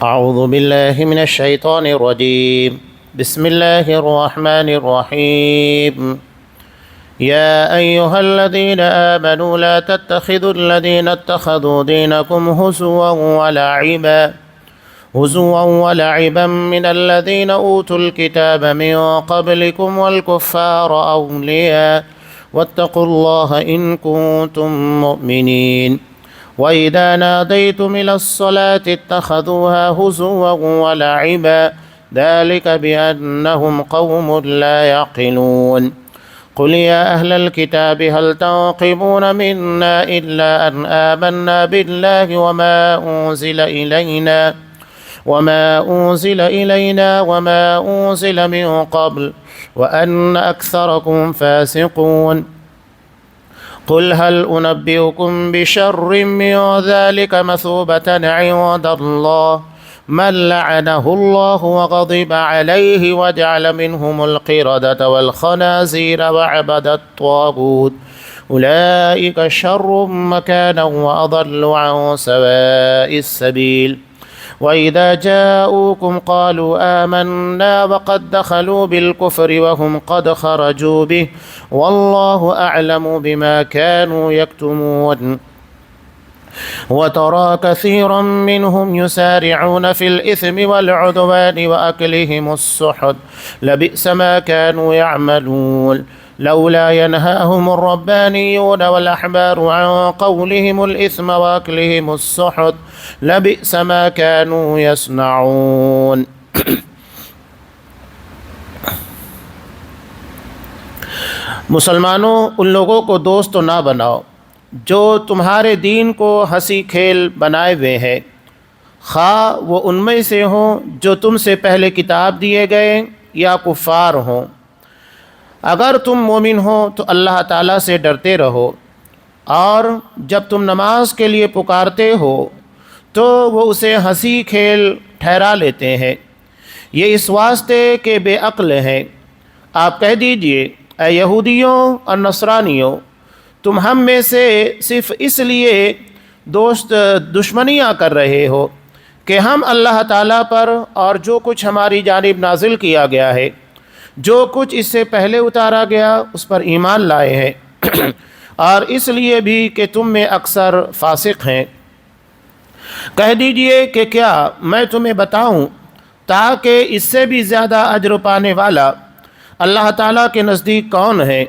أعوذ بالله من الشيطان الرجيم. بسم الله الرحمن الرحيم. يا أيها الذين آمنوا لا تتخذوا الذين اتخذوا دينكم هزوا ولعبا من الذين أوتوا الكتاب من قبلكم والكفار أولياء واتقوا الله إن كنتم مؤمنين. وإذا ناديتم إلى الصلاة اتخذوها هزوا ولعبا ذلك بأنهم قوم لا يعقلون. قل يا أهل الكتاب هل تنقمون منا إلا أن آمنا بالله وما أنزل إلينا وما أنزل من قبل وأن أكثركم فاسقون. قل هل أنبئكم بشر من ذلك مثوبة عند الله من لعنه الله وغضب عليه وجعل منهم القردة والخنازير وعبد الطاغوت أولئك شر مكانا وأضل عن سواء السبيل. وإذا جاءوكم قالوا آمنا وقد دخلوا بالكفر وهم قد خرجوا به والله أعلم بما كانوا يكتمون. وترى كثيرا منهم يسارعون في الإثم والعدوان وأكلهم السحت لبئس ما كانوا يعملون. لولا ينهاهم الربانيون والأحبار عن قولهم الإثم وأكلهم السحت لبئس ما كانوا يصنعون. مسلمانوں، ان لوگوں کو دوست تو نہ بناؤ جو تمہارے دین کو ہنسی کھیل بنائے ہوئے ہیں، خواہ وہ ان میں سے ہوں جو تم سے پہلے کتاب دیے گئے یا کفار ہوں۔ اگر تم مومن ہو تو اللہ تعالیٰ سے ڈرتے رہو، اور جب تم نماز کے لیے پکارتے ہو تو وہ اسے ہنسی کھیل ٹھہرا لیتے ہیں، یہ اس واسطے کہ بے عقل ہیں۔ آپ کہہ دیجئے، اے یہودیوں اور نصرانیوں، تم ہم میں سے صرف اس لیے دشمنیاں کر رہے ہو کہ ہم اللہ تعالیٰ پر اور جو کچھ ہماری جانب نازل کیا گیا ہے، جو کچھ اس سے پہلے اتارا گیا، اس پر ایمان لائے ہیں، اور اس لیے بھی کہ تم میں اکثر فاسق ہیں۔ کہہ دیجئے کہ کیا میں تمہیں بتاؤں تاکہ اس سے بھی زیادہ اجر پانے والا اللہ تعالیٰ کے نزدیک کون ہے؟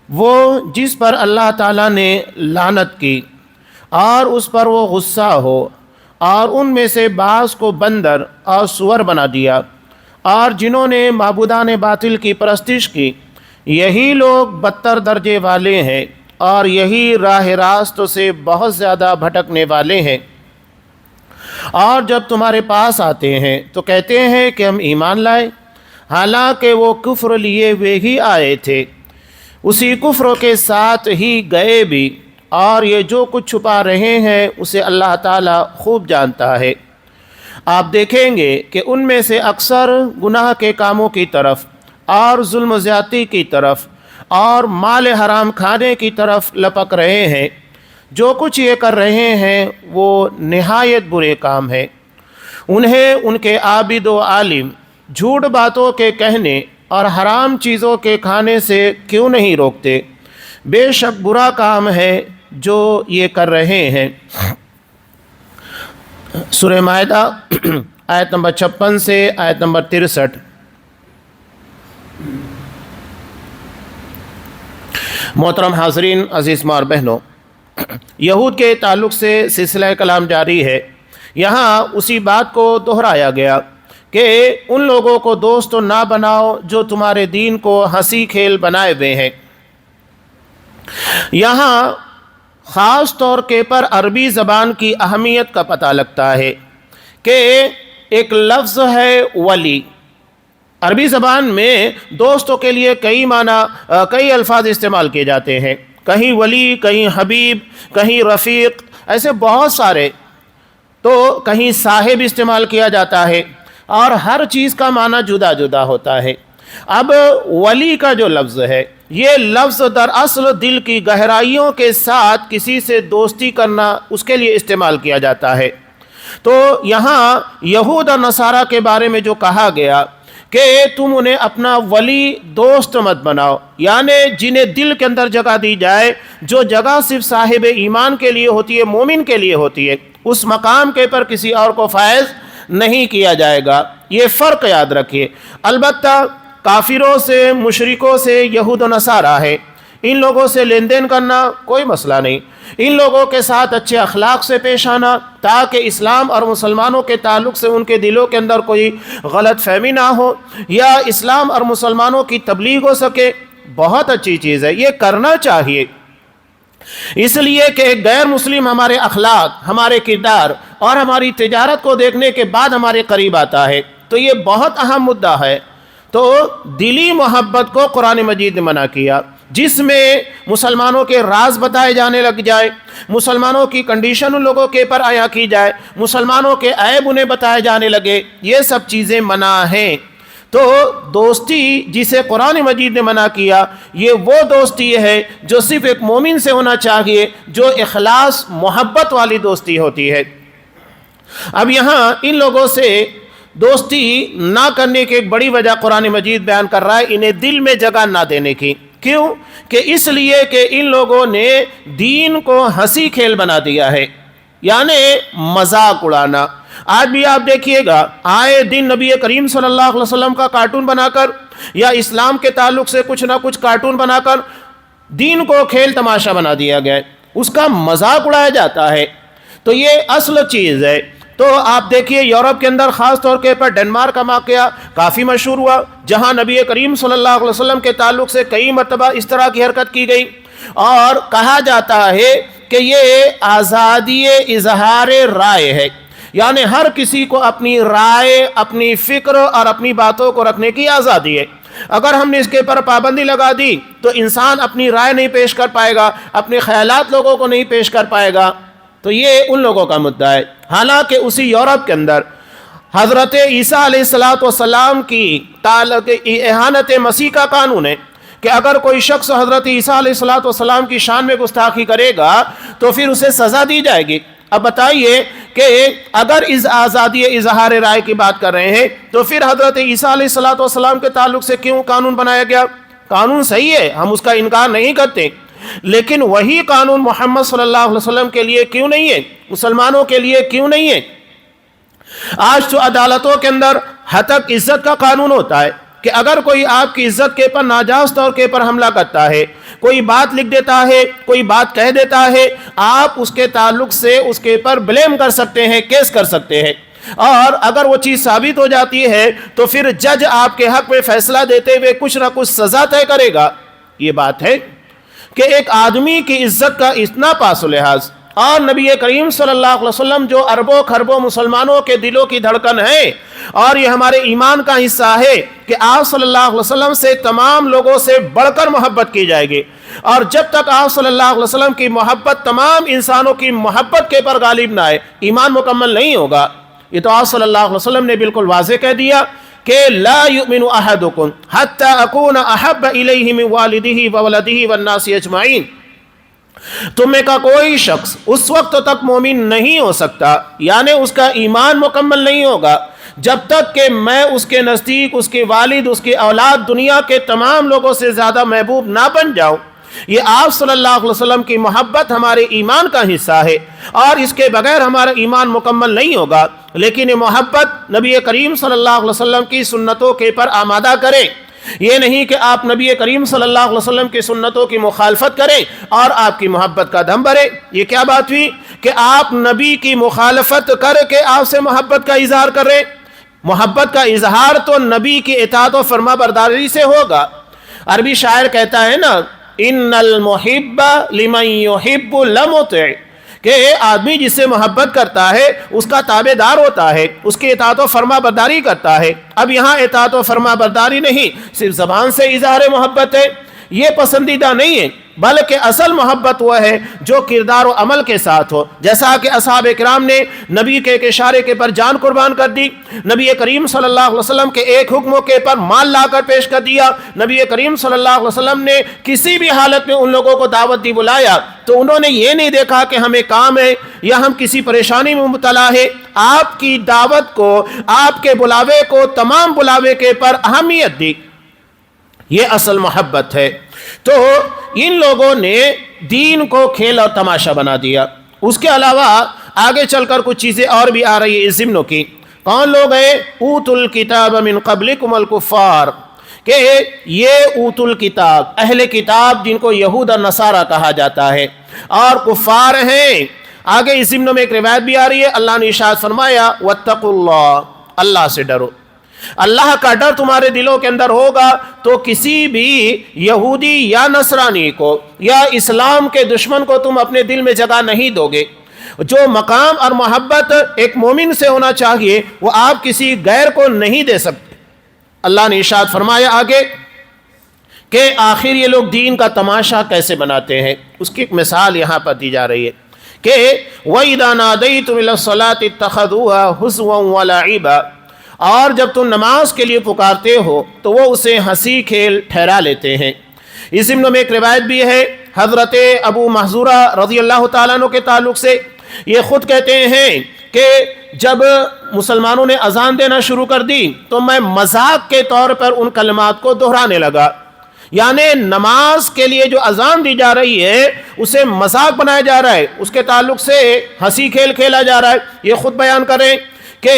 وہ جس پر اللہ تعالیٰ نے لعنت کی اور اس پر وہ غصہ ہو، اور ان میں سے بعض کو بندر اور سور بنا دیا، اور جنہوں نے معبودان باطل کی پرستش کی، یہی لوگ بدتر درجے والے ہیں اور یہی راہ راست سے بہت زیادہ بھٹکنے والے ہیں۔ اور جب تمہارے پاس آتے ہیں تو کہتے ہیں کہ ہم ایمان لائے، حالانکہ وہ کفر لیے ہوئے ہی آئے تھے، اسی کفر کے ساتھ ہی گئے بھی، اور یہ جو کچھ چھپا رہے ہیں اسے اللہ تعالیٰ خوب جانتا ہے۔ آپ دیکھیں گے کہ ان میں سے اکثر گناہ کے کاموں کی طرف اور ظلم و زیادتی کی طرف اور مال حرام کھانے کی طرف لپک رہے ہیں۔ جو کچھ یہ کر رہے ہیں وہ نہایت برے کام ہے۔ انہیں ان کے عابد و عالم جھوٹ باتوں کے کہنے اور حرام چیزوں کے کھانے سے کیوں نہیں روکتے؟ بے شک برا کام ہے جو یہ کر رہے ہیں۔ سورہ مائدہ آیت نمبر 56 سے آیت نمبر 63۔ محترم حاضرین، عزیز ماں اور بہنوں، یہود کے تعلق سے سلسلہ کلام جاری ہے۔ یہاں اسی بات کو دہرایا گیا کہ ان لوگوں کو دوست نہ بناؤ جو تمہارے دین کو ہنسی کھیل بنائے ہوئے ہیں۔ یہاں خاص طور کے پر عربی زبان کی اہمیت کا پتہ لگتا ہے کہ ایک لفظ ہے ولی۔ عربی زبان میں دوستوں کے لیے کئی الفاظ استعمال کیے جاتے ہیں، کہیں ولی، کہیں حبیب، کہیں رفیق، ایسے بہت سارے، تو کہیں صاحب استعمال کیا جاتا ہے، اور ہر چیز کا معنی جدا جدا ہوتا ہے۔ اب ولی کا جو لفظ ہے، یہ لفظ دراصل دل کی گہرائیوں کے ساتھ کسی سے دوستی کرنا اس کے لیے استعمال کیا جاتا ہے۔ تو یہاں یہود اور نصارہ کے بارے میں جو کہا گیا کہ تم انہیں اپنا ولی دوست مت بناؤ، یعنی جنہیں دل کے اندر جگہ دی جائے، جو جگہ صرف صاحب ایمان کے لیے ہوتی ہے، مومن کے لیے ہوتی ہے، اس مقام کے پر کسی اور کو فائز نہیں کیا جائے گا۔ یہ فرق یاد رکھیے۔ البتہ کافروں سے، مشرکوں سے یہود و نصارہ ہے، ان لوگوں سے لین دین کرنا کوئی مسئلہ نہیں، ان لوگوں کے ساتھ اچھے اخلاق سے پیش آنا تاکہ اسلام اور مسلمانوں کے تعلق سے ان کے دلوں کے اندر کوئی غلط فہمی نہ ہو یا اسلام اور مسلمانوں کی تبلیغ ہو سکے، بہت اچھی چیز ہے، یہ کرنا چاہیے۔ اس لیے کہ ایک غیر مسلم ہمارے اخلاق، ہمارے کردار اور ہماری تجارت کو دیکھنے کے بعد ہمارے قریب آتا ہے، تو یہ بہت اہم مدعا ہے۔ تو دلی محبت کو قرآن مجید نے منع کیا، جس میں مسلمانوں کے راز بتائے جانے لگ جائے، مسلمانوں کی کنڈیشن ان لوگوں کے پر عیاں کی جائے، مسلمانوں کے عیب انہیں بتائے جانے لگے، یہ سب چیزیں منع ہیں۔ تو دوستی جسے قرآن مجید نے منع کیا، یہ وہ دوستی ہے جو صرف ایک مومن سے ہونا چاہیے، جو اخلاص محبت والی دوستی ہوتی ہے۔ اب یہاں ان لوگوں سے دوستی نہ کرنے کی ایک بڑی وجہ قرآن مجید بیان کر رہا ہے، انہیں دل میں جگہ نہ دینے کی۔ کیوں؟ کہ اس لیے کہ ان لوگوں نے دین کو ہنسی کھیل بنا دیا ہے، یعنی مذاق اڑانا۔ آج بھی آپ دیکھیے گا، آئے دن نبی کریم صلی اللہ علیہ وسلم کا کارٹون بنا کر یا اسلام کے تعلق سے کچھ نہ کچھ کارٹون بنا کر دین کو کھیل تماشا بنا دیا گیا ہے، اس کا مذاق اڑایا جاتا ہے۔ تو یہ اصل چیز ہے۔ تو آپ دیکھیے یورپ کے اندر خاص طور کے پر ڈنمارک کا واقعہ کافی مشہور ہوا، جہاں نبی کریم صلی اللہ علیہ وسلم کے تعلق سے کئی مرتبہ اس طرح کی حرکت کی گئی، اور کہا جاتا ہے کہ یہ آزادی اظہار رائے ہے، یعنی ہر کسی کو اپنی رائے، اپنی فکر اور اپنی باتوں کو رکھنے کی آزادی ہے۔ اگر ہم نے اس کے پر پابندی لگا دی تو انسان اپنی رائے نہیں پیش کر پائے گا، اپنے خیالات لوگوں کو نہیں پیش کر پائے گا۔ تو یہ ان لوگوں کا مدعا ہے۔ حالانکہ اسی یورپ کے اندر حضرت عیسیٰ علیہ السلام کی اہانت مسیح کا قانون ہے کہ اگر کوئی شخص حضرت عیسیٰ علیہ السلام کی شان میں گستاخی کرے گا تو پھر اسے سزا دی جائے گی۔ اب بتائیے کہ اگر اس آزادی اظہار رائے کی بات کر رہے ہیں تو پھر حضرت عیسیٰ علیہ السلام کے تعلق سے کیوں قانون بنایا گیا؟ قانون صحیح ہے، ہم اس کا انکار نہیں کرتے، لیکن وہی قانون محمد صلی اللہ علیہ وسلم کے لیے کیوں نہیں ہے؟ مسلمانوں کے لیے کیوں نہیں ہے؟ آج تو عدالتوں کے اندر ہتک عزت کا قانون ہوتا ہے کہ اگر کوئی آپ کی عزت کے پر ناجائز طور کے پر حملہ کرتا ہے، کوئی بات لکھ دیتا ہے، کوئی بات کہہ دیتا ہے، آپ اس کے تعلق سے اس کے پر بلیم کر سکتے ہیں، کیس کر سکتے ہیں، اور اگر وہ چیز ثابت ہو جاتی ہے تو پھر جج آپ کے حق میں فیصلہ دیتے ہوئے کچھ نہ کچھ سزا طے کرے گا۔ یہ بات ہے کہ ایک آدمی کی عزت کا اتنا پاس و لحاظ، اور نبی کریم صلی اللہ علیہ وسلم جو اربوں خربوں مسلمانوں کے دلوں کی دھڑکن ہے، اور یہ ہمارے ایمان کا حصہ ہے کہ آپ صلی اللہ علیہ وسلم سے تمام لوگوں سے بڑھ کر محبت کی جائے گی، اور جب تک آپ صلی اللہ علیہ وسلم کی محبت تمام انسانوں کی محبت کے پر غالب نہ آئے، ایمان مکمل نہیں ہوگا۔ یہ تو آپ صلی اللہ علیہ وسلم نے بالکل واضح کہہ دیا کہ لا یؤمن احدکم حتی اکون احب الیہ من والدہ وولدہ والناس اجمعین۔ تم میں کا کوئی شخص اس وقت تک مومن نہیں ہو سکتا، یعنی اس کا ایمان مکمل نہیں ہوگا، جب تک کہ میں اس کے نزدیک، اس کے والد، اس کے اولاد، دنیا کے تمام لوگوں سے زیادہ محبوب نہ بن جاؤں۔ یہ آپ صلی اللہ علیہ وسلم کی محبت ہمارے ایمان کا حصہ ہے، اور اس کے بغیر ہمارا ایمان مکمل نہیں ہوگا۔ لیکن یہ محبت نبی کریم صلی اللہ علیہ وسلم کی سنتوں کے پر آمادہ کریں، یہ نہیں کہ آپ نبی کریم صلی اللہ علیہ وسلم کی سنتوں کی مخالفت کریں اور آپ کی محبت کا دم بھرے۔ یہ کیا بات ہوئی کہ آپ نبی کی مخالفت کر کے آپ سے محبت کا اظہار کر رہے؟ محبت کا اظہار تو نبی کی اطاعت و فرما برداری سے ہوگا۔ عربی شاعر کہتا ہے نا، ان المحب لمن يحب لمطع، کہ آدمی جس سے محبت کرتا ہے اس کا تابع دار ہوتا ہے، اس کی اطاعت و فرما برداری کرتا ہے۔ اب یہاں اطاعت و فرما برداری نہیں، صرف زبان سے اظہار محبت ہے، یہ پسندیدہ نہیں ہے، بلکہ اصل محبت وہ ہے جو کردار و عمل کے ساتھ ہو. جیسا کہ اصحاب کرام نے نبی کے ایک اشارے کے پر جان قربان کر دی، نبی کریم صلی اللہ علیہ وسلم کے ایک حکموں کے پر مال لا کر پیش کر دیا. نبی کریم صلی اللہ علیہ وسلم نے کسی بھی حالت میں ان لوگوں کو دعوت دی، بلایا تو انہوں نے یہ نہیں دیکھا کہ ہمیں کام ہے یا ہم کسی پریشانی میں مبتلا ہے. آپ کی دعوت کو، آپ کے بلاوے کو تمام بلاوے کے پر اہمیت دی. یہ اصل محبت ہے. تو ان لوگوں نے دین کو کھیل اور تماشا بنا دیا. اس کے علاوہ آگے چل کر کچھ چیزیں اور بھی آ رہی ہے اس ضمن کی. کون لوگ ہیں؟ اوت الکتاب من قبلکم الکفار، کہ یہ اوت الکتاب اہل کتاب جن کو یہود اور نصارہ کہا جاتا ہے، اور کفار ہیں. آگے اس ضمن میں ایک روایت بھی آ رہی ہے، اللہ نے ارشاد فرمایا واتقوا اللہ، اللہ سے ڈرو. اللہ کا ڈر تمہارے دلوں کے اندر ہوگا تو کسی بھی یہودی یا نصرانی کو یا اسلام کے دشمن کو تم اپنے دل میں جگہ نہیں دو گے. جو مقام اور محبت ایک مومن سے ہونا چاہیے وہ آپ کسی غیر کو نہیں دے سکتے. اللہ نے ارشاد فرمایا آگے کہ آخر یہ لوگ دین کا تماشا کیسے بناتے ہیں. اس کی ایک مثال یہاں پر دی جا رہی ہے کہ وَإِذَا نَادَيْتُمْ إِلَى الصَّلَاةِ اتَّخَذُوهَا هُزُوًا وَلَعِبًا، اور جب تم نماز کے لیے پکارتے ہو تو وہ اسے ہنسی کھیل ٹھہرا لیتے ہیں. اس ضمن میں ایک روایت بھی ہے حضرت ابو محذورہ رضی اللہ تعالیٰ عنہ کے تعلق سے. یہ خود کہتے ہیں کہ جب مسلمانوں نے اذان دینا شروع کر دی تو میں مذاق کے طور پر ان کلمات کو دہرانے لگا. یعنی نماز کے لیے جو اذان دی جا رہی ہے اسے مذاق بنایا جا رہا ہے، اس کے تعلق سے ہنسی کھیل کھیلا جا رہا ہے. یہ خود بیان کریں کہ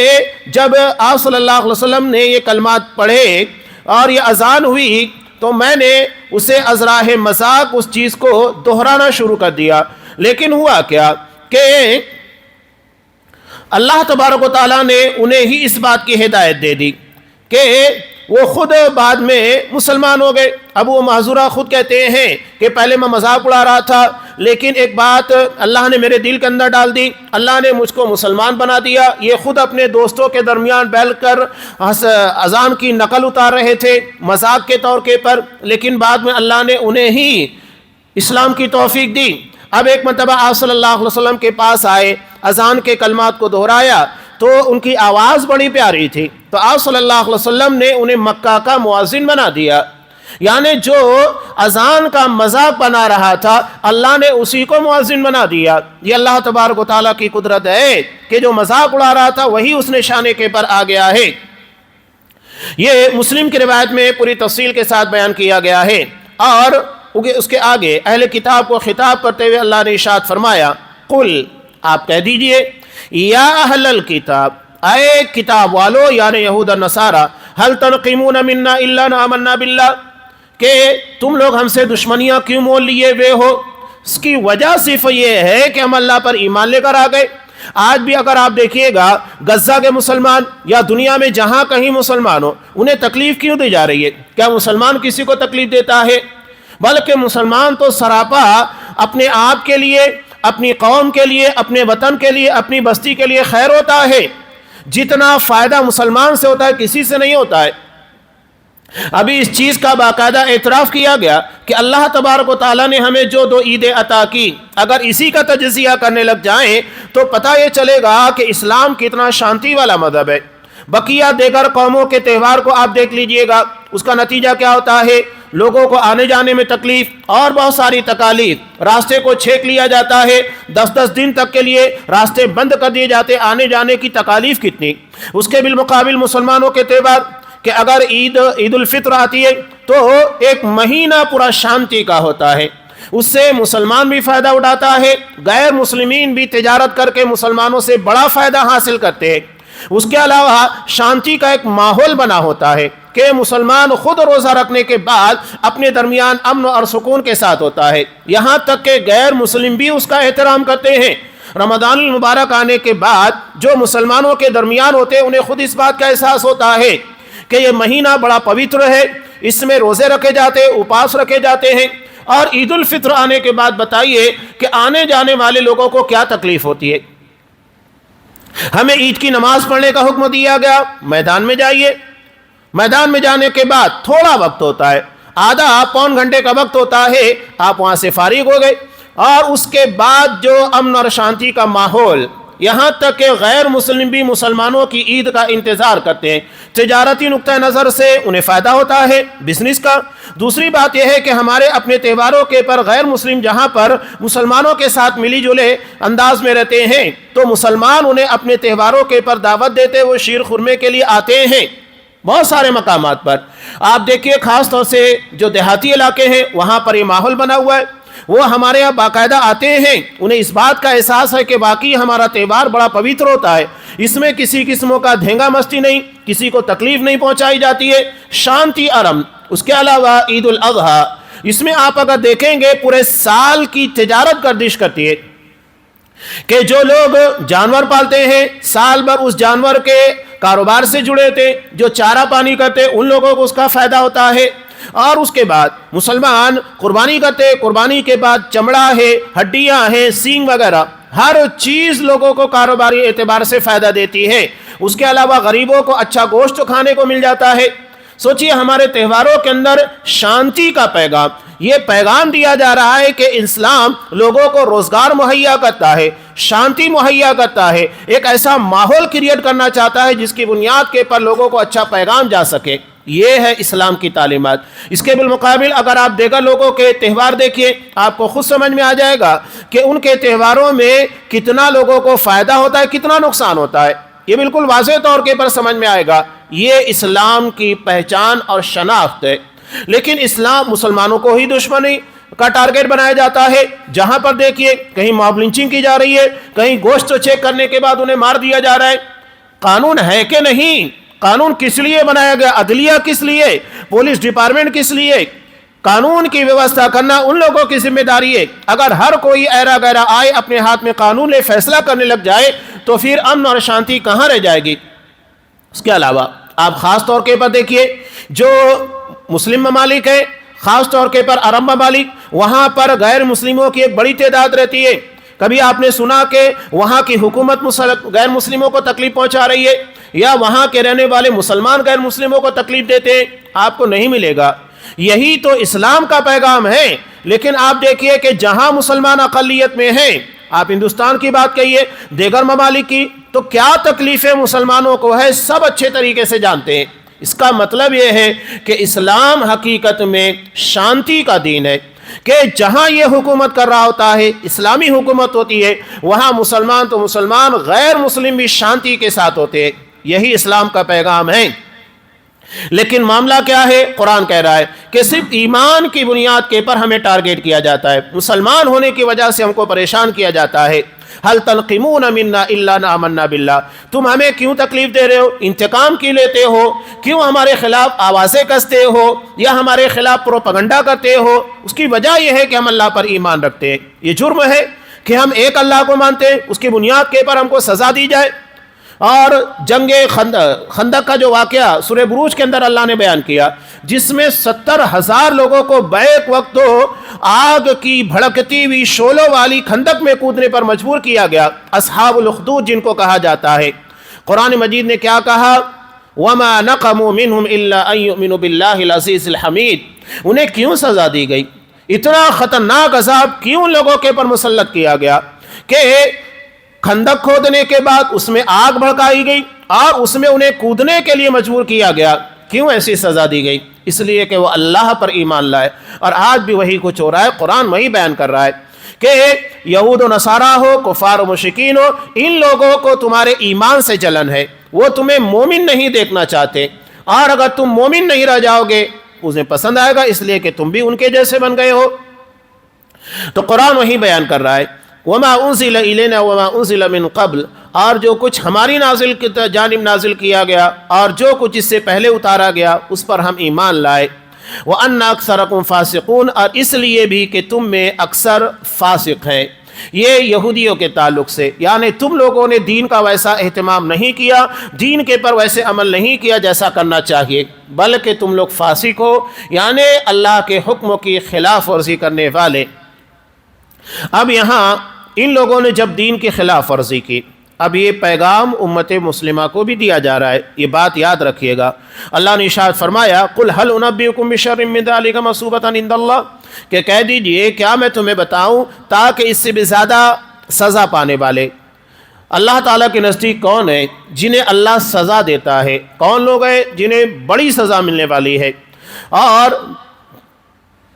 جب آپ صلی اللہ علیہ وسلم نے یہ کلمات پڑھے اور یہ اذان ہوئی تو میں نے اسے ازراہ مذاق اس چیز کو دہرانا شروع کر دیا. لیکن ہوا کیا کہ اللہ تبارک و تعالیٰ نے انہیں ہی اس بات کی ہدایت دے دی کہ وہ خود بعد میں مسلمان ہو گئے. ابو محذورہ خود کہتے ہیں کہ پہلے میں مذاق اڑا رہا تھا، لیکن ایک بات اللہ نے میرے دل کے اندر ڈال دی، اللہ نے مجھ کو مسلمان بنا دیا. یہ خود اپنے دوستوں کے درمیان بیٹھ کر اذان کی نقل اتار رہے تھے مذاق کے طور کے پر، لیکن بعد میں اللہ نے انہیں ہی اسلام کی توفیق دی. اب ایک مرتبہ آپ صلی اللہ علیہ وسلم کے پاس آئے، اذان کے کلمات کو دہرایا تو ان کی آواز بڑی پیاری تھی، تو آپ صلی اللہ علیہ وسلم نے انہیں مکہ کا مؤذن بنا دیا. یعنی جو اذان کا مذاق بنا رہا تھا اللہ نے اسی کو مؤذن بنا دیا. یہ اللہ تبارک و تعالیٰ کی قدرت ہے کہ جو مذاق اڑا رہا تھا وہی اس نے شانے کے پر آ گیا ہے. یہ مسلم کی روایت میں پوری تفصیل کے ساتھ بیان کیا گیا ہے. اور اس کے آگے اہل کتاب کو خطاب کرتے ہوئے اللہ نے ارشاد فرمایا قل، آپ کہہ دیجئے یا اہل الکتاب، اے کتاب والو یعنی یہود اور نصارہ، هل تنقمون منا الا ان آمنا باللہ، کہ تم لوگ ہم سے دشمنیاں کیوں مول لیے ہوئے ہو؟ اس کی وجہ صرف یہ ہے کہ ہم اللہ پر ایمان لے کر آ گئے. آج بھی اگر آپ دیکھیے گا غزہ کے مسلمان یا دنیا میں جہاں کہیں مسلمان ہو انہیں تکلیف کیوں دی جا رہی ہے؟ کیا مسلمان کسی کو تکلیف دیتا ہے؟ بلکہ مسلمان تو سراپا اپنے آپ کے لیے، اپنی قوم کے لیے، اپنے وطن کے لیے، اپنی بستی کے لیے خیر ہوتا ہے. جتنا فائدہ مسلمان سے ہوتا ہے کسی سے نہیں ہوتا ہے. ابھی اس چیز کا باقاعدہ اعتراف کیا گیا کہ اللہ تبارک و تعالیٰ نے ہمیں جو دو عیدیں عطا کی، اگر اسی کا تجزیہ کرنے لگ جائیں تو پتہ یہ چلے گا کہ اسلام کتنا شانتی والا مذہب ہے. بقیہ دیگر قوموں کے تہوار کو آپ دیکھ لیجئے گا، اس کا نتیجہ کیا ہوتا ہے؟ لوگوں کو آنے جانے میں تکلیف اور بہت ساری تکالیف. راستے کو چھیک لیا جاتا ہے، 10 دن تک کے لیے راستے بند کر دیے جاتے، آنے جانے کی تکالیف کتنی. اس کے بالمقابل مسلمانوں کے تہوار کہ اگر عید الفطر آتی ہے تو ایک مہینہ پورا شانتی کا ہوتا ہے، اس سے مسلمان بھی فائدہ اٹھاتا ہے، غیر مسلمین بھی تجارت کر کے مسلمانوں سے بڑا فائدہ حاصل کرتے ہیں. اس کے علاوہ شانتی کا ایک ماحول بنا ہوتا ہے کہ مسلمان خود روزہ رکھنے کے بعد اپنے درمیان امن اور سکون کے ساتھ ہوتا ہے، یہاں تک کہ غیر مسلم بھی اس کا احترام کرتے ہیں. رمضان المبارک آنے کے بعد جو مسلمانوں کے درمیان ہوتے ہیں انہیں خود اس بات کا احساس ہوتا ہے کہ یہ مہینہ بڑا پوتر ہے، اس میں روزے رکھے جاتے ہیں، اپاس رکھے جاتے ہیں. اور عید الفطر آنے کے بعد بتائیے کہ آنے جانے والے لوگوں کو کیا تکلیف ہوتی ہے. ہمیں عید کی نماز پڑھنے کا حکم دیا گیا، میدان میں جائیے، میدان میں جانے کے بعد تھوڑا وقت ہوتا ہے، آدھا پون گھنٹے کا وقت ہوتا ہے، آپ وہاں سے فارغ ہو گئے، اور اس کے بعد جو امن اور شانتی کا ماحول، یہاں تک کہ غیر مسلم بھی مسلمانوں کی عید کا انتظار کرتے ہیں، تجارتی نقطہ نظر سے انہیں فائدہ ہوتا ہے بزنس کا۔ دوسری بات یہ ہے کہ ہمارے اپنے تہواروں کے پر غیر مسلم جہاں پر مسلمانوں کے ساتھ ملی جلے انداز میں رہتے ہیں، تو مسلمان انہیں اپنے تہواروں کے پر دعوت دیتے، وہ شیر خرمے کے لیے آتے ہیں بہت سارے مقامات پر۔ آپ دیکھیے خاص طور سے جو دیہاتی علاقے ہیں وہاں پر یہ ماحول بنا ہوا ہے، وہ ہمارے یہاں باقاعدہ آتے ہیں، انہیں اس بات کا احساس ہے کہ واقعی ہمارا تہوار بڑا پوتر ہوتا ہے، اس میں کسی قسموں کا دھینگا مستی نہیں، کسی کو تکلیف نہیں پہنچائی جاتی ہے، شانتی آرام۔ اس کے علاوہ عید الاضحیٰ، اس میں آپ اگر دیکھیں گے پورے سال کی تجارت گردش کرتی ہے، کہ جو لوگ جانور پالتے ہیں سال بھر اس جانور کے کاروبار سے جڑے تھے، جو چارہ پانی کرتے ان لوگوں کو اس کا فائدہ ہوتا ہے، اور اس کے بعد مسلمان قربانی کرتے، قربانی کے بعد چمڑا ہے، ہڈیاں ہیں، سینگ وغیرہ، ہر چیز لوگوں کو کاروباری اعتبار سے فائدہ دیتی ہے۔ اس کے علاوہ غریبوں کو اچھا گوشت کھانے کو مل جاتا ہے۔ سوچئے ہمارے تہواروں کے اندر شانتی کا پیغام، یہ پیغام دیا جا رہا ہے کہ اسلام لوگوں کو روزگار مہیا کرتا ہے، شانتی مہیا کرتا ہے، ایک ایسا ماحول کریٹ کرنا چاہتا ہے جس کی بنیاد کے پر لوگوں کو اچھا پیغام جا سکے۔ یہ ہے اسلام کی تعلیمات۔ اس کے بالمقابل اگر آپ دیگر لوگوں کے تہوار دیکھیے، آپ کو خود سمجھ میں آ جائے گا کہ ان کے تہواروں میں کتنا لوگوں کو فائدہ ہوتا ہے، کتنا نقصان ہوتا ہے، یہ بالکل واضح طور کے پر سمجھ میں آئے گا۔ یہ اسلام کی پہچان اور شناخت ہے، لیکن اسلام مسلمانوں کو ہی دشمنی کا ٹارگٹ بنایا جاتا ہے۔ جہاں پر دیکھیے کہیں ماب لنچنگ کی جا رہی ہے، کہیں گوشت چیک کرنے کے بعد انہیں مار دیا جا رہا ہے۔ قانون ہے کہ نہیں؟ قانون کس لیے بنایا گیا؟ عدلیہ کس لیے؟ پولیس ڈپارٹمنٹ کس لیے؟ قانون کی ویوستھا کرنا ان لوگوں کی ذمہ داری ہے۔ اگر ہر کوئی ایرا گیرا آئے اپنے ہاتھ میں قانون لے فیصلہ کرنے لگ جائے تو پھر امن اور شانتی کہاں رہ جائے گی؟ اس کے علاوہ آپ خاص طور کے پر دیکھیے جو مسلم ممالک ہیں، خاص طور کے پر عرب ممالک، وہاں پر غیر مسلموں کی ایک بڑی تعداد رہتی ہے۔ کبھی آپ نے سنا کہ وہاں کی حکومت غیر مسلموں کو تکلیف پہنچا رہی ہے، یا وہاں کے رہنے والے مسلمان غیر مسلموں کو تکلیف دیتے ہیں؟ آپ کو نہیں ملے گا۔ یہی تو اسلام کا پیغام ہے۔ لیکن آپ دیکھیے کہ جہاں مسلمان اقلیت میں ہیں، آپ ہندوستان کی بات کہیے، دیگر ممالک کی، تو کیا تکلیفیں مسلمانوں کو ہے سب اچھے طریقے سے جانتے ہیں۔ اس کا مطلب یہ ہے کہ اسلام حقیقت میں شانتی کا دین ہے، کہ جہاں یہ حکومت کر رہا ہوتا ہے، اسلامی حکومت ہوتی ہے، وہاں مسلمان تو مسلمان، غیر مسلم بھی شانتی کے ساتھ ہوتے ہیں۔ یہی اسلام کا پیغام ہے۔ لیکن معاملہ کیا ہے؟ قرآن کہہ رہا ہے کہ صرف ایمان کی بنیاد کے پر ہمیں ٹارگٹ کیا جاتا ہے، مسلمان ہونے کی وجہ سے ہم کو پریشان کیا جاتا ہے۔ هل تنقمون منا الا ان آمنا باللہ، تم ہمیں کیوں تکلیف دے رہے ہو، انتقام کیوں لیتے ہو، کیوں ہمارے خلاف آوازیں کستے ہو یا ہمارے خلاف پروپیگنڈا کرتے ہو؟ اس کی وجہ یہ ہے کہ ہم اللہ پر ایمان رکھتے ہیں۔ یہ جرم ہے کہ ہم ایک اللہ کو مانتے ہیں، اس کی بنیاد کے پر ہم کو سزا دی جائے۔ اور جنگ خندق کا جو واقعہ سورہ بروج کے اندر اللہ نے بیان کیا، جس میں 70,000 لوگوں کو بیک وقت آگ کی بھڑکتی ہوئی شعلوں والی خندق میں کودنے پر مجبور کیا گیا، اصحاب الاخدود جن کو کہا جاتا ہے۔ قرآن مجید نے کیا کہا؟ وَمَا نَقَمُوا مِنْهُمْ إِلَّا أَن يُؤْمِنُوا بِاللَّهِ الْعَزِيزِ الْحَمِيدِ۔ انہیں کیوں سزا دی گئی؟ اتنا خطرناک عذاب کیوں لوگوں کے پر مسلط کیا گیا کہ خندق کھودنے کے بعد اس میں آگ بھڑکائی گئی اور اس میں انہیں کودنے کے لیے مجبور کیا گیا؟ کیوں ایسی سزا دی گئی؟ اس لیے کہ وہ اللہ پر ایمان لائے۔ اور آج بھی وہی کچھ ہو رہا ہے، قرآن وہی بیان کر رہا ہے کہ یہود و نصارہ ہو، کفار و مشرکین ہو، ان لوگوں کو تمہارے ایمان سے جلن ہے، وہ تمہیں مومن نہیں دیکھنا چاہتے، اور اگر تم مومن نہیں رہ جاؤ گے اسے پسند آئے گا، اس لیے کہ تم بھی ان کے جیسے بن گئے ہو۔ تو قرآن وہی بیان کر رہا ہے وَمَا أُنزِلَ إِلَيْنَا وَمَا أُنزِلَ مِن قَبْلِ، اور جو کچھ ہماری جانب نازل کیا گیا اور جو کچھ اس سے پہلے اتارا گیا اس پر ہم ایمان لائے۔ وَأَنَّ أَكْثَرَكُمْ فَاسِقُونَ، اور اس لیے بھی کہ تم میں اکثر فاسق ہیں۔ یہ یہودیوں کے تعلق سے، یعنی تم لوگوں نے دین کا ویسا اہتمام نہیں کیا، دین کے پر ویسے عمل نہیں کیا جیسا کرنا چاہیے، بلکہ تم لوگ فاسق ہو، یعنی اللہ کے حکم کی خلاف ورزی کرنے والے۔ اب یہاں ان لوگوں نے جب دین کی خلاف ورزی کی اب یہ پیغام امت مسلمہ کو بھی دیا جا رہا ہے، یہ بات یاد رکھیے گا۔ اللہ نے ارشاد فرمایا قل هل انبئکم بشر من ذلک مثوبۃ عند اللہ، کہ کہہ دیجئے کیا میں تمہیں بتاؤں تاکہ اس سے بھی زیادہ سزا پانے والے اللہ تعالیٰ کے نزدیک کون ہے جنہیں اللہ سزا دیتا ہے، کون لوگ ہیں جنہیں بڑی سزا ملنے والی ہے؟ اور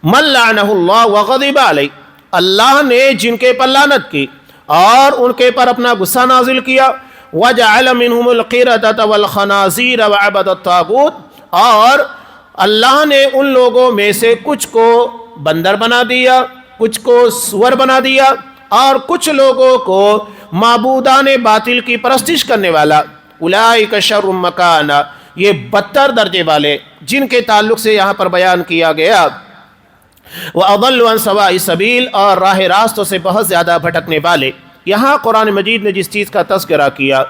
من لعنہ اللہ وغضب علیہ، اللہ نے جن کے پر لعنت کی اور ان کے پر اپنا غصہ نازل کیا، وجعل منہم القردۃ والخنازیر وعبد الطاغوت، اور اللہ نے ان لوگوں میں سے کچھ کو بندر بنا دیا، کچھ کو سور بنا دیا، اور کچھ لوگوں کو معبودان باطل کی پرستش کرنے والا، اولئک شر مکانا، یہ بدتر درجے والے جن کے تعلق سے یہاں پر بیان کیا گیا، وَأَضَلُّ عَنْ سَوَاءِ السَّبِيلِ، اور راہ راستوں سے بہت زیادہ بھٹکنے والے۔ یہاں قرآن مجید نے جس چیز کا تذکرہ کیا،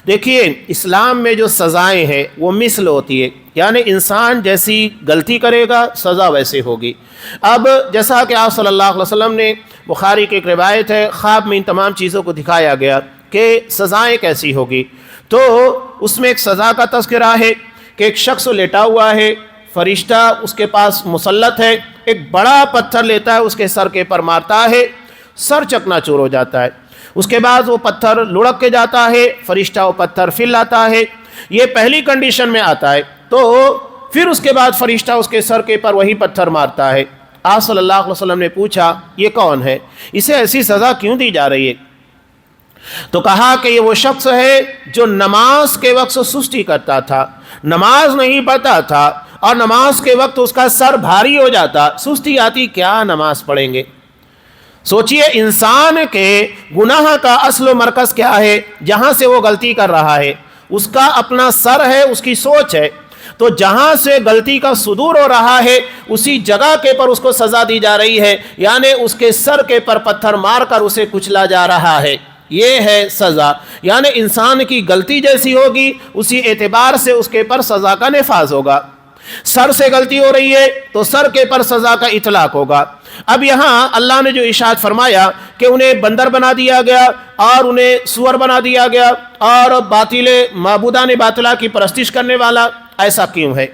دیکھیے اسلام میں جو سزائیں ہیں وہ مثل ہوتی ہے، یعنی انسان جیسی غلطی کرے گا سزا ویسے ہوگی۔ اب جیسا کہ آپ صلی اللہ علیہ وسلم نے، بخاری کی ایک روایت ہے، خواب میں ان تمام چیزوں کو دکھایا گیا کہ سزائیں کیسی ہوگی، تو اس میں ایک سزا کا تذکرہ ہے کہ ایک شخص لیٹا ہوا ہے، فرشتہ اس کے پاس مسلط ہے، ایک بڑا پتھر لیتا ہے، اس کے سر کے پر مارتا ہے، سر چکنا چور ہو جاتا ہے، اس کے بعد وہ پتھر لڑک کے جاتا ہے، فرشتہ وہ پتھر پھر لاتا ہے، یہ پہلی کنڈیشن میں آتا ہے، تو پھر اس کے بعد فرشتہ اس کے سر کے پر وہی پتھر مارتا ہے۔ آپ صلی اللہ علیہ وسلم نے پوچھا یہ کون ہے، اسے ایسی سزا کیوں دی جا رہی ہے؟ تو کہا کہ یہ وہ شخص ہے جو نماز کے وقت سستی کرتا تھا، نماز نہیں پڑھتا تھا، اور نماز کے وقت اس کا سر بھاری ہو جاتا، سستی آتی، کیا نماز پڑھیں گے؟ سوچئے انسان کے گناہ کا اصل و مرکز کیا ہے، جہاں سے وہ غلطی کر رہا ہے، اس کا اپنا سر ہے، اس کی سوچ ہے، تو جہاں سے غلطی کا صدور ہو رہا ہے اسی جگہ کے پر اس کو سزا دی جا رہی ہے، یعنی اس کے سر کے پر پتھر مار کر اسے کچلا جا رہا ہے، یہ ہے سزا۔ یعنی انسان کی غلطی جیسی ہوگی اسی اعتبار سے اس کے پر سزا کا نفاذ ہوگا۔ سر سے غلطی ہو رہی ہے تو سر کے پر سزا کا اطلاق ہوگا۔ اب یہاں اللہ نے جو ارشاد فرمایا کہ انہیں بندر بنا دیا گیا اور انہیں سور بنا دیا گیا اور باطل معبودان باطلہ کی پرستش کرنے والا، ایسا کیوں ہے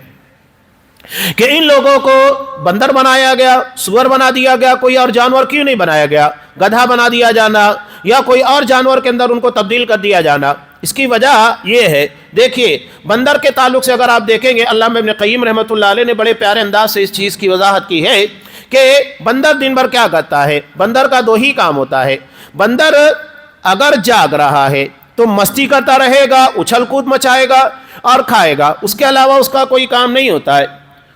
کہ ان لوگوں کو بندر بنایا گیا، سور بنا دیا گیا، کوئی اور جانور کیوں نہیں بنایا گیا؟ گدھا بنا دیا جانا یا کوئی اور جانور کے اندر ان کو تبدیل کر دیا جانا؟ اس کی وجہ یہ ہے، دیکھیے بندر کے تعلق سے اگر آپ دیکھیں گے، علامہ ابن قیم رحمۃ اللہ علیہ نے بڑے پیارے انداز سے اس چیز کی وضاحت کی ہے کہ بندر دن بھر کیا کرتا ہے؟ بندر کا دو ہی کام ہوتا ہے۔ بندر اگر جاگ رہا ہے تو مستی کرتا رہے گا، اچھل کود مچائے گا اور کھائے گا، اس کے علاوہ اس کا کوئی کام نہیں ہوتا ہے،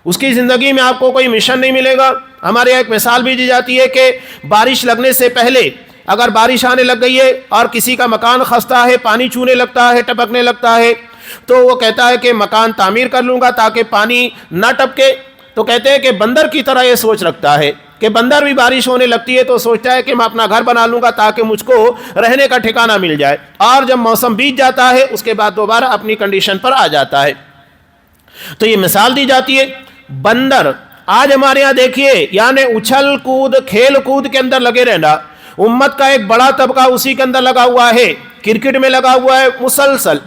اس کی زندگی میں آپ کو کوئی مشن نہیں ملے گا۔ ہمارے یہاں ایک مثال بھی دی جاتی ہے کہ بارش لگنے سے پہلے اگر بارش آنے لگ گئی ہے اور کسی کا مکان خستہ ہے، پانی چونے لگتا ہے، ٹپکنے لگتا ہے، تو وہ کہتا ہے کہ مکان تعمیر کر لوں گا تاکہ پانی نہ ٹپکے، تو کہتے ہیں کہ بندر کی طرح یہ سوچ رکھتا ہے کہ بندر بھی بارش ہونے لگتی ہے تو سوچتا ہے کہ میں اپنا گھر بنا لوں گا تاکہ مجھ کو رہنے کا ٹھکانہ مل جائے، اور جب موسم بیت جاتا ہے اس کے بعد دوبارہ اپنی کنڈیشن پر آ جاتا ہے۔ تو یہ مثال دی جاتی ہے بندر۔ آج ہمارے یہاں دیکھیے، یعنی اچھل کود کھیل کود کے اندر لگے رہنا، امت کا ایک بڑا طبقہ اسی کے اندر لگا ہوا ہے، کرکٹ میں لگا ہوا ہے، مسلسل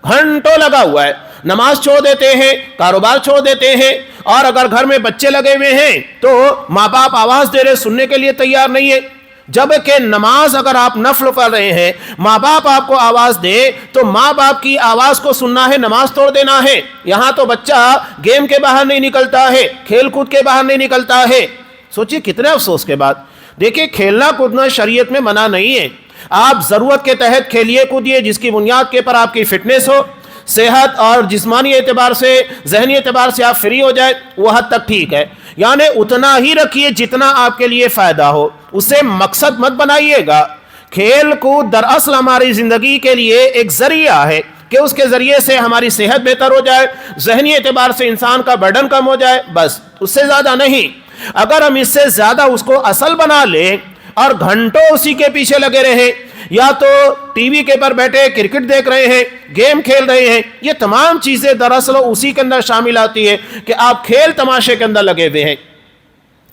گھنٹوں لگا ہوا ہے، نماز چھوڑ دیتے ہیں، کاروبار چھوڑ دیتے ہیں، اور اگر گھر میں بچے لگے ہوئے ہیں تو ماں باپ آواز دے رہے، سننے کے لیے تیار نہیں ہے، جبکہ نماز اگر آپ نفل پڑھ رہے ہیں، ماں باپ آپ کو آواز دے تو ماں باپ کی آواز کو سننا ہے، نماز توڑ دینا ہے۔ یہاں تو بچہ گیم کے باہر نہیں نکلتا ہے، کھیل کود کے باہر نہیں نکلتا ہے۔ سوچئے کتنے افسوس کے بعد۔ دیکھیں کھیلنا کودنا شریعت میں منع نہیں ہے، آپ ضرورت کے تحت کھیلیے کودیے، جس کی بنیاد کے پر آپ کی فٹنس ہو، صحت اور جسمانی اعتبار سے، ذہنی اعتبار سے آپ فری ہو جائے، وہ حد تک ٹھیک ہے، یعنی اتنا ہی رکھیے جتنا آپ کے لیے فائدہ ہو، اسے مقصد مت بنائیے گا۔ کھیل کود دراصل ہماری زندگی کے لیے ایک ذریعہ ہے کہ اس کے ذریعے سے ہماری صحت بہتر ہو جائے، ذہنی اعتبار سے انسان کا برڈن کم ہو جائے، بس اس سے زیادہ نہیں۔ اگر ہم اس سے زیادہ اس کو اصل بنا لیں اور گھنٹوں اسی کے پیچھے لگے رہیں، یا تو ٹی وی کے پر بیٹھے کرکٹ دیکھ رہے ہیں، گیم کھیل رہے ہیں، یہ تمام چیزیں دراصل اسی کے اندر شامل آتی ہے کہ آپ کھیل تماشے کے اندر لگے ہوئے ہیں۔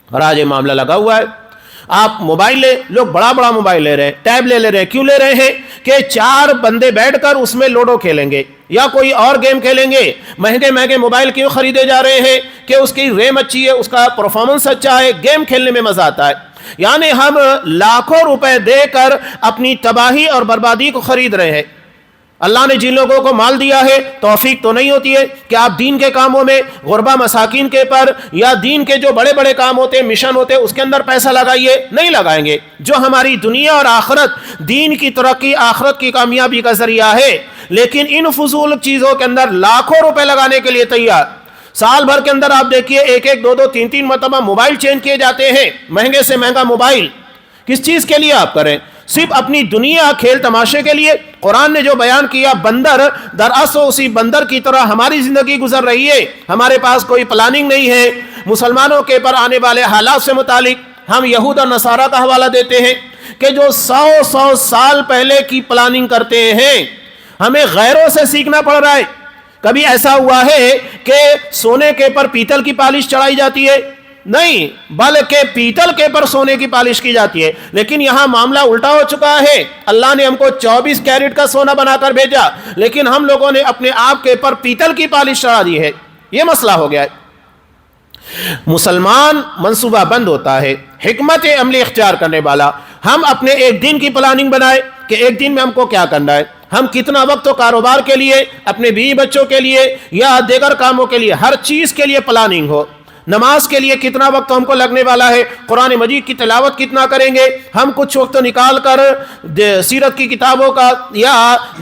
اور آج یہ معاملہ لگا ہوا ہے، آپ موبائل لوگ بڑا بڑا موبائل لے رہے ہیں، ٹیب لے رہے ہیں، کیوں لے رہے ہیں؟ کہ 4 بندے بیٹھ کر اس میں لوڈو کھیلیں گے یا کوئی اور گیم کھیلیں گے۔ مہنگے مہنگے موبائل کیوں خریدے جا رہے ہیں؟ کہ اس کی ریم اچھی ہے، اس کا پرفارمنس اچھا ہے، گیم کھیلنے میں مزہ آتا ہے۔ یعنی ہم لاکھوں روپے دے کر اپنی تباہی اور بربادی کو خرید رہے ہیں۔ اللہ نے جن لوگوں کو مال دیا ہے توفیق تو نہیں ہوتی ہے کہ آپ دین کے کاموں میں، غربا مساکین کے پر، یا دین کے جو بڑے بڑے کام ہوتے ہیں، مشن ہوتے ہیں، اس کے اندر پیسہ لگائیے، نہیں لگائیں گے۔ جو ہماری دنیا اور آخرت، دین کی ترقی، آخرت کی کامیابی کا ذریعہ ہے، لیکن ان فضول چیزوں کے اندر لاکھوں روپے لگانے کے لیے تیار۔ سال بھر کے اندر آپ دیکھیے 1 2 2 3 مرتبہ موبائل چینج کیے جاتے ہیں، مہنگے سے مہنگا موبائل۔ کس چیز کے لیے آپ کریں؟ صرف اپنی دنیا کھیل تماشے کے لیے۔ قرآن نے جو بیان کیا، بندر دراصل اسی بندر کی طرح ہماری زندگی گزر رہی ہے۔ ہمارے پاس کوئی پلاننگ نہیں ہے۔ مسلمانوں کے پر آنے والے حالات سے متعلق ہم یہود اور نصارہ کا حوالہ دیتے ہیں کہ جو 100 سال پہلے کی پلاننگ کرتے ہیں، ہمیں غیروں سے سیکھنا پڑ رہا ہے۔ کبھی ایسا ہوا ہے کہ سونے کے پر پیتل کی پالش چڑھائی جاتی ہے؟ نہیں، بلکہ پیتل کے پر سونے کی پالش کی جاتی ہے۔ لیکن یہاں معاملہ الٹا ہو چکا ہے۔ اللہ نے ہم کو 24 کیرٹ کا سونا بنا کر بھیجا، لیکن ہم لوگوں نے اپنے آپ کے پر پیتل کی پالش چڑھا دی ہے۔ یہ مسئلہ ہو گیا ہے۔ مسلمان منصوبہ بند ہوتا ہے، حکمت عملی اختیار کرنے والا۔ ہم اپنے ایک دن کی پلاننگ بنائے کہ ایک دن میں ہم کو کیا کرنا ہے، ہم کتنا وقت تو کاروبار کے لیے، اپنے بیوی بچوں کے لیے یا دیگر کاموں کے لیے، ہر چیز کے لیے پلاننگ ہو۔ نماز کے لیے کتنا وقت ہم کو لگنے والا ہے، قرآن مجید کی تلاوت کتنا کریں گے، ہم کچھ وقت نکال کر سیرت کی کتابوں کا یا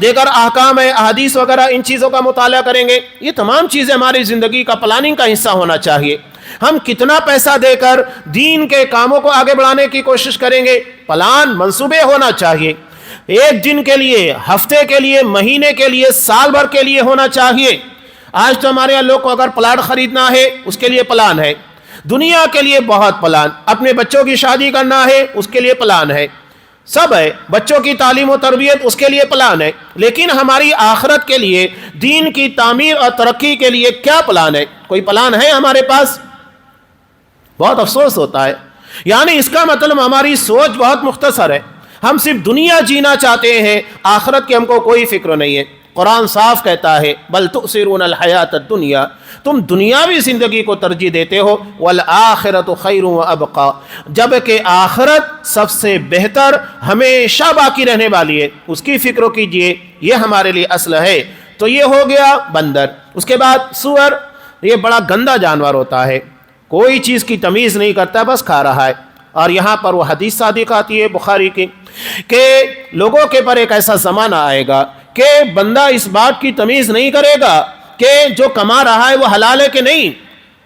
دیگر احکام احادیث وغیرہ ان چیزوں کا مطالعہ کریں گے۔ یہ تمام چیزیں ہماری زندگی کا پلاننگ کا حصہ ہونا چاہیے۔ ہم کتنا پیسہ دے کر دین کے کاموں کو آگے بڑھانے کی کوشش کریں گے، پلان، منصوبے ہونا چاہیے۔ ایک دن کے لیے، ہفتے کے لیے، مہینے کے لیے، سال بھر کے لیے ہونا چاہیے۔ آج تو ہمارے یہاں لوگ کو اگر پلاٹ خریدنا ہے اس کے لیے پلان ہے، دنیا کے لیے بہت پلان، اپنے بچوں کی شادی کرنا ہے اس کے لیے پلان ہے، سب ہے، بچوں کی تعلیم و تربیت اس کے لیے پلان ہے۔ لیکن ہماری آخرت کے لیے، دین کی تعمیر اور ترقی کے لیے کیا پلان ہے؟ کوئی پلان ہے ہمارے پاس؟ بہت افسوس ہوتا ہے۔ یعنی اس کا مطلب ہماری سوچ بہت مختصر ہے، ہم صرف دنیا جینا چاہتے ہیں، آخرت کی ہم کو کوئی فکر نہیں ہے۔ قرآن صاف کہتا ہے بل تؤثرون الحیات الدنیا، تم دنیاوی زندگی کو ترجیح دیتے ہو، والآخرۃ خیر وابقی، جبکہ آخرت سب سے بہتر، ہمیشہ باقی رہنے والی ہے، اس کی فکر کیجئے، یہ ہمارے لیے اصل ہے۔ تو یہ ہو گیا بندر۔ اس کے بعد سور، یہ بڑا گندا جانور ہوتا ہے، کوئی چیز کی تمیز نہیں کرتا، بس کھا رہا ہے۔ اور یہاں پر وہ حدیث صادق آتی ہے بخاری کی کہ لوگوں کے پر ایک ایسا زمانہ آئے گا کہ بندہ اس بات کی تمیز نہیں کرے گا کہ جو کما رہا ہے وہ حلال ہے کہ نہیں،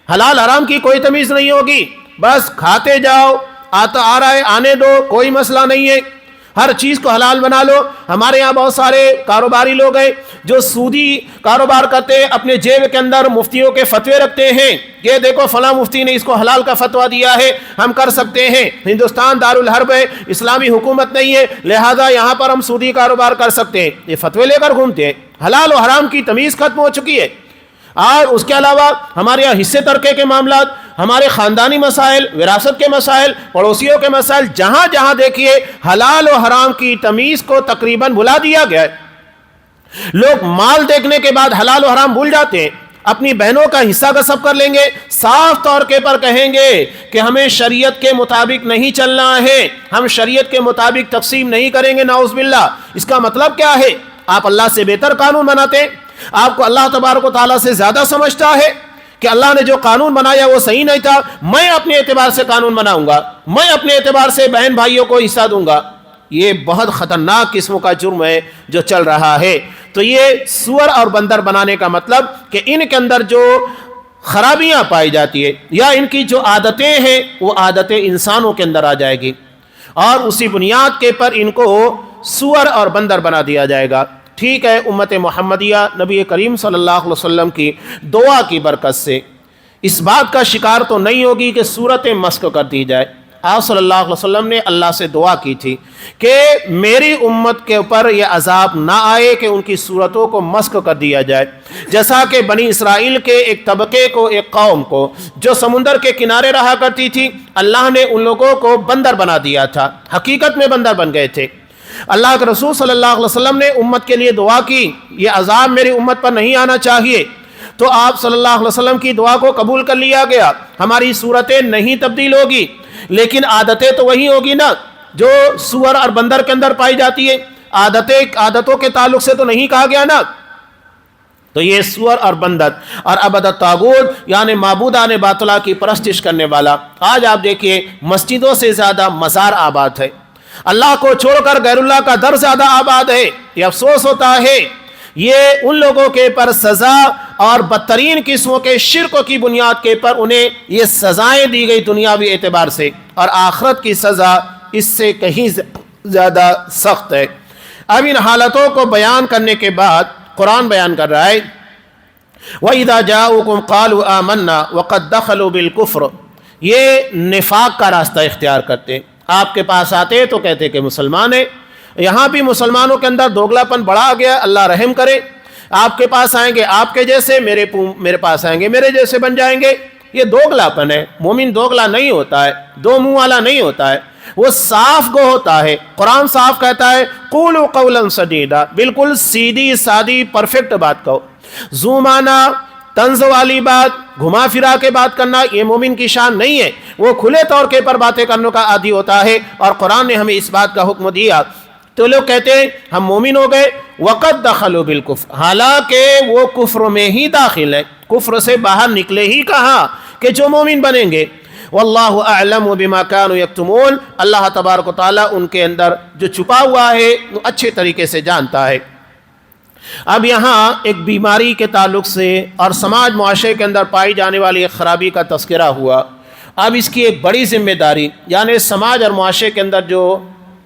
حلال حرام کی کوئی تمیز نہیں ہوگی، بس کھاتے جاؤ، آ رہا ہے آنے دو، کوئی مسئلہ نہیں ہے، ہر چیز کو حلال بنا لو۔ ہمارے یہاں بہت سارے کاروباری لوگ ہیں جو سودی کاروبار کرتے ہیں، اپنے جیب کے اندر مفتیوں کے فتوے رکھتے ہیں، یہ دیکھو فلاں مفتی نے اس کو حلال کا فتویٰ دیا ہے، ہم کر سکتے ہیں، ہندوستان دارالحرب ہے، اسلامی حکومت نہیں ہے، لہذا یہاں پر ہم سودی کاروبار کر سکتے ہیں، یہ فتوے لے کر گھومتے ہیں۔ حلال و حرام کی تمیز ختم ہو چکی ہے۔ اور اس کے علاوہ ہمارے یہاں حصے ترکے کے معاملات، ہمارے خاندانی مسائل، وراثت کے مسائل، پڑوسیوں کے مسائل، جہاں جہاں دیکھیے حلال و حرام کی تمیز کو تقریباً بھلا دیا گیا ہے۔ لوگ مال دیکھنے کے بعد حلال و حرام بھول جاتے ہیں، اپنی بہنوں کا حصہ غصب کر لیں گے، صاف طور کے پر کہیں گے کہ ہمیں شریعت کے مطابق نہیں چلنا ہے، ہم شریعت کے مطابق تقسیم نہیں کریں گے، نعوذ باللہ۔ اس کا مطلب کیا ہے؟ آپ اللہ سے بہتر قانون بناتے ہیں، آپ کو اللہ تبارک و تعالیٰ سے زیادہ سمجھتا ہے کہ اللہ نے جو قانون بنایا وہ صحیح نہیں تھا، میں اپنے اعتبار سے قانون بناؤں گا، میں اپنے اعتبار سے بہن بھائیوں کو حصہ دوں گا۔ یہ بہت خطرناک قسم کا جرم ہے جو چل رہا ہے۔ تو یہ سور اور بندر بنانے کا مطلب کہ ان کے اندر جو خرابیاں پائی جاتی ہے یا ان کی جو عادتیں ہیں وہ عادتیں انسانوں کے اندر آ جائے گی، اور اسی بنیاد کے پر ان کو سور اور بندر بنا دیا جائے گا۔ ٹھیک ہے، امت محمدیہ نبی کریم صلی اللہ علیہ وسلم کی دعا کی برکت سے اس بات کا شکار تو نہیں ہوگی کہ صورت مسخ کر دی جائے، آپ صلی اللہ علیہ وسلم نے اللہ سے دعا کی تھی کہ میری امت کے اوپر یہ عذاب نہ آئے کہ ان کی صورتوں کو مسخ کر دیا جائے، جیسا کہ بنی اسرائیل کے ایک طبقے کو، ایک قوم کو جو سمندر کے کنارے رہا کرتی تھی، اللہ نے ان لوگوں کو بندر بنا دیا تھا، حقیقت میں بندر بن گئے تھے۔ اللہ کے رسول صلی اللہ علیہ وسلم نے امت کے لیے دعا کی، یہ عذاب میری امت پر نہیں آنا چاہیے، تو آپ صلی اللہ علیہ وسلم کی دعا کو قبول کر لیا گیا۔ ہماری صورتیں نہیں تبدیل ہوگی، لیکن عادتیں تو وہی ہوگی نا جو سور اور بندر کے اندر پائی جاتی ہے۔ عادتوں کے تعلق سے تو نہیں کہا گیا نا۔ تو یہ سور اور بندر اور عبد الطاغوت یعنی معبودان باطلہ کی پرستش کرنے والا، آج آپ دیکھیے مسجدوں سے زیادہ مزار آباد ہے، اللہ کو چھوڑ کر غیر اللہ کا در زیادہ آباد ہے۔ یہ افسوس ہوتا ہے، یہ ان لوگوں کے پر سزا اور بدترین قسموں کے شرک کی بنیاد کے پر انہیں یہ سزائیں دی گئی دنیاوی اعتبار سے، اور آخرت کی سزا اس سے کہیں زیادہ سخت ہے۔ اب ان حالتوں کو بیان کرنے کے بعد قرآن بیان کر رہا ہے وَإِذَا جَاءُوكُمْ قَالُوا آمَنَّا وَقَدْ دَخَلُوا بِالْكُفْرِ، یہ نفاق کا راستہ اختیار کرتے، آپ کے پاس آتے تو کہتے کہ مسلمان ہیں۔ یہاں بھی مسلمانوں کے اندر دوگلا پن بڑھا گیا، اللہ رحم کرے۔ آپ کے پاس آئیں گے آپ کے جیسے، میرے پاس آئیں گے میرے جیسے بن جائیں گے۔ یہ دوگلا پن ہے۔ مومن دوگلا نہیں ہوتا ہے، دو منہ والا نہیں ہوتا ہے، وہ صاف گو ہوتا ہے۔ قرآن صاف کہتا ہے قولوا قولا سدیدا، بالکل سیدھی سادی پرفیکٹ بات کہو۔ زومانہ طنز والی بات، گھما پھرا کے بات کرنا، یہ مومن کی شان نہیں ہے۔ وہ کھلے طور کے پر باتیں کرنے کا عادی ہوتا ہے، اور قرآن نے ہمیں اس بات کا حکم دیا۔ تو لوگ کہتے ہیں ہم مومن ہو گئے، وقد دخلوا بالکفر، حالانکہ وہ کفر میں ہی داخل ہے، کفر سے باہر نکلے ہی کہاں کہ جو مومن بنیں گے۔ واللہ اعلم بما كانوا یکتمون، اللہ تبارک و تعالیٰ ان کے اندر جو چھپا ہوا ہے وہ اچھے طریقے سے جانتا ہے۔ اب یہاں ایک بیماری کے تعلق سے اور سماج معاشرے کے اندر پائی جانے والی ایک خرابی کا تذکرہ ہوا۔ اب اس کی ایک بڑی ذمہ داری، یعنی سماج اور معاشرے کے اندر جو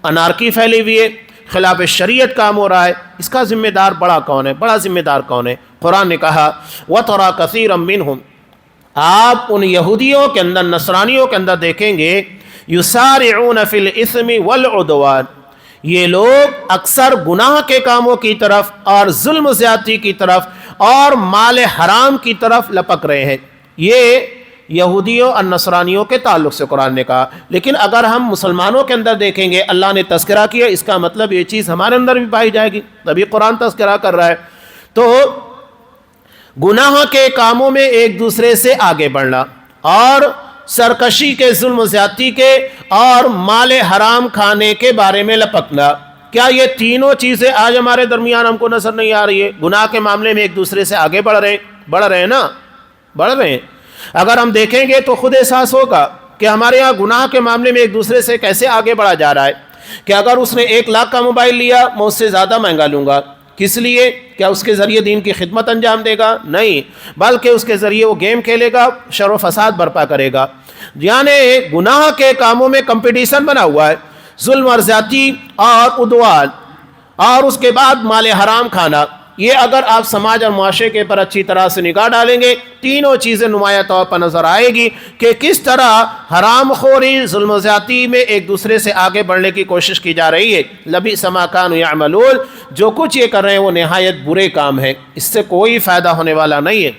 انارکی پھیلی ہوئی ہے، خلاف شریعت کام ہو رہا ہے، اس کا ذمہ دار بڑا ذمہ دار کون ہے؟ قرآن نے کہا وَتَرَى كَثِيرًا مِّنْهُمْ، آپ ان یہودیوں کے اندر، نصرانیوں کے اندر دیکھیں گے یسارعون فی الاسم والعدوان، یہ لوگ اکثر گناہ کے کاموں کی طرف اور ظلم زیادتی کی طرف اور مال حرام کی طرف لپک رہے ہیں۔ یہ یہودیوں اور نصرانیوں کے تعلق سے قرآن نے کہا، لیکن اگر ہم مسلمانوں کے اندر دیکھیں گے، اللہ نے تذکرہ کیا، اس کا مطلب یہ چیز ہمارے اندر بھی پائی جائے گی، تبھی قرآن تذکرہ کر رہا ہے۔ تو گناہ کے کاموں میں ایک دوسرے سے آگے بڑھنا، اور سرکشی کے، ظلم و زیادتی کے، اور مال حرام کھانے کے بارے میں لپکنا، کیا یہ تینوں چیزیں آج ہمارے درمیان ہم کو نظر نہیں آ رہی ہے؟ گناہ کے معاملے میں ایک دوسرے سے آگے بڑھ رہے ہیں نا، بڑھ رہے ہیں۔ اگر ہم دیکھیں گے تو خود احساس ہوگا کہ ہمارے ہاں گناہ کے معاملے میں ایک دوسرے سے کیسے آگے بڑھا جا رہا ہے، کہ اگر اس نے 1 لاکھ کا موبائل لیا میں اس سے زیادہ مہنگا لوں گا، کس لیے؟ کیا اس کے ذریعے دین کی خدمت انجام دے گا؟ نہیں، بلکہ اس کے ذریعے وہ گیم کھیلے گا، شر و فساد برپا کرے گا۔ یعنی گناہ کے کاموں میں کمپٹیشن بنا ہوا ہے، ظلم اور زیادتی اور عدوان، اور اس کے بعد مال حرام کھانا۔ یہ اگر آپ سماج اور معاشرے کے پر اچھی طرح سے نگاہ ڈالیں گے، تینوں چیزیں نمایاں طور پر نظر آئے گی کہ کس طرح حرام خوری، ظلم و زیادتی میں ایک دوسرے سے آگے بڑھنے کی کوشش کی جا رہی ہے۔ لبئس ما كانوا يعملون، جو کچھ یہ کر رہے ہیں وہ نہایت برے کام ہے، اس سے کوئی فائدہ ہونے والا نہیں ہے۔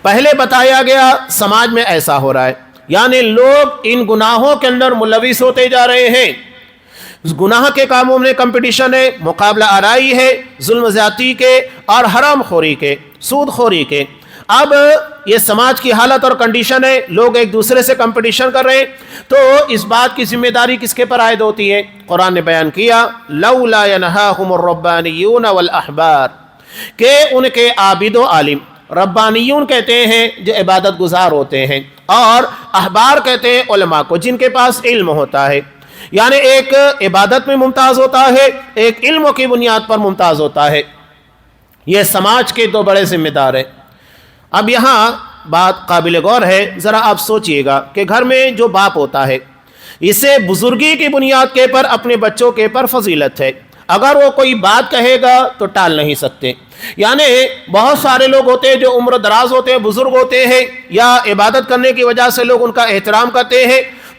پہلے بتایا گیا سماج میں ایسا ہو رہا ہے، یعنی لوگ ان گناہوں کے اندر ملوث ہوتے جا رہے ہیں، گناہ کے کاموں میں کمپٹیشن ہے، مقابلہ آرائی ہے، ظلم زیادتی کے اور حرام خوری کے، سود خوری کے۔ اب یہ سماج کی حالت اور کنڈیشن ہے، لوگ ایک دوسرے سے کمپٹیشن کر رہے ہیں، تو اس بات کی ذمہ داری کس کے پر عائد ہوتی ہے؟ قرآن نے بیان کیا لولا ينهاهم الربانیون والاحبار، کہ ان کے عابد و عالم، ربانیون کہتے ہیں جو عبادت گزار ہوتے ہیں، اور احبار کہتے ہیں علماء کو جن کے پاس علم ہوتا ہے، یعنی ایک عبادت میں ممتاز ہوتا ہے، ایک علم کی بنیاد پر ممتاز ہوتا ہے۔ یہ سماج کے 2 بڑے ذمہ دار ہیں۔ اب یہاں بات قابل غور ہے، ذرا آپ سوچئے گا کہ گھر میں جو باپ ہوتا ہے، اسے بزرگی کی بنیاد کے پر اپنے بچوں کے پر فضیلت ہے، اگر وہ کوئی بات کہے گا تو ٹال نہیں سکتے۔ یعنی بہت سارے لوگ ہوتے ہیں جو عمر دراز ہوتے ہیں، بزرگ ہوتے ہیں، یا عبادت کرنے کی وجہ سے لوگ ان کا احترام کرتے ہیں،